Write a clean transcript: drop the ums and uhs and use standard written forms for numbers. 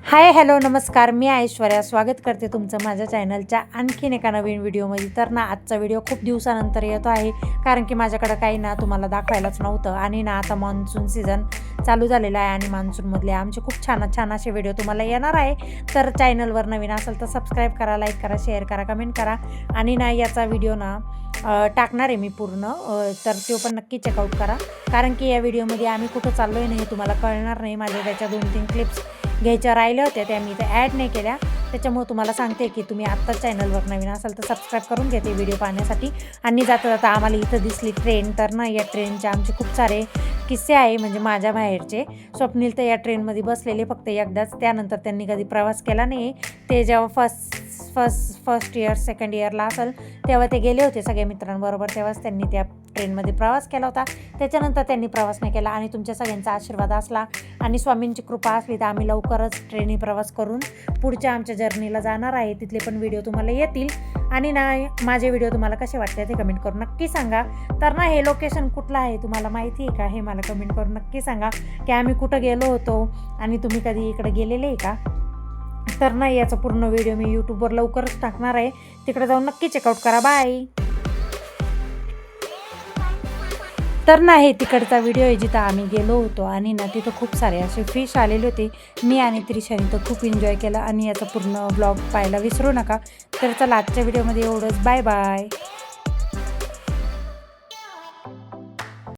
Hi hello नमस्कार, मी ऐश्वर्या स्वागत करते तुमचं माझ्या चॅनलच्या आणखीन एका नवीन व्हिडिओमध्ये। तर ना आजचा व्हिडिओ खूप दिवसानंतर येतो आहे, कारण की माझ्याकडं काही ना तुम्हाला दाखवायलाच नव्हतं। आणि ना आता मान्सून सीझन चालू झालेला आहे आणि मान्सूनमधले आमचे खूप छान छान असे व्हिडिओ तुम्हाला येणार आहे। तर चॅनलवर नवीन असेल तर सबस्क्राईब करा, लाईक करा, शेअर करा, कमेंट करा। आणि ना याचा व्हिडिओ ना टाकणार आहे मी पूर्ण, तर तो पण नक्की चेकआउट करा, कारण की या व्हिडिओमध्ये आम्ही कुठं चाललो आहे नाही तुम्हाला कळणार नाही। माझ्या त्याच्या 2-3 क्लिप्स घ्यायच्या राहिल्या होत्या, त्या मी इथे ॲड नाही केल्या, त्याच्यामुळे तुम्हाला सांगते की तुम्ही आत्ताच चॅनलवर नवीन असाल तर सबस्क्राईब करून घ्या ते व्हिडिओ पाहण्यासाठी। आणि जाता जाता आम्हाला इथं दिसली ट्रेन, तर ना या ट्रेनचे आमचे खूप सारे किस्से आहे, म्हणजे माझ्या बाहेरचे। स्वप्नील तर या ट्रेनमध्ये बसलेले फक्त एकदाच, त्यानंतर त्यांनी कधी प्रवास केला नाही। ते जेव्हा फर्स्ट इयर सेकंड इयरला असेल तेव्हा ते गेले होते सगळ्या मित्रांबरोबर, तेव्हाच त्यांनी त्या ट्रेनमध्ये प्रवास केला होता। त्याच्यानंतर त्यांनी प्रवास नाही केला। आणि तुमच्या सगळ्यांचा आशीर्वाद असला आणि स्वामींची कृपा असली तर आम्ही लवकरच ट्रेनने प्रवास करून पुढच्या आमच्या जर्नीला जाणार आहे, तिथले पण व्हिडिओ तुम्हाला येतील। आणि ना माझे व्हिडिओ तुम्हाला कसे वाटते ते कमेंट करून नक्की सांगा। तर ना हे लोकेशन कुठलं आहे तुम्हाला माहिती आहे का, हे मला कमेंट करून नक्की सांगा की आम्ही कुठं गेलो होतो आणि तुम्ही कधी इकडे गेलेले आहे का। तर ना याचा पूर्ण व्हिडिओ मी यूट्यूबवर लवकरच टाकणार आहे, तिकडे जाऊन नक्की चेकआउट करा। बाय। तर ना हे तिकडचा व्हिडिओ आहे जिथं आम्ही गेलो होतो, आणि ना तिथं खूप सारे असे फिश आलेले होते। मी आणि त्रिशाने तर खूप एन्जॉय केला, आणि याचा पूर्ण ब्लॉग पाहायला विसरू नका। तर चला आजच्या व्हिडिओमध्ये एवढंच, बाय बाय।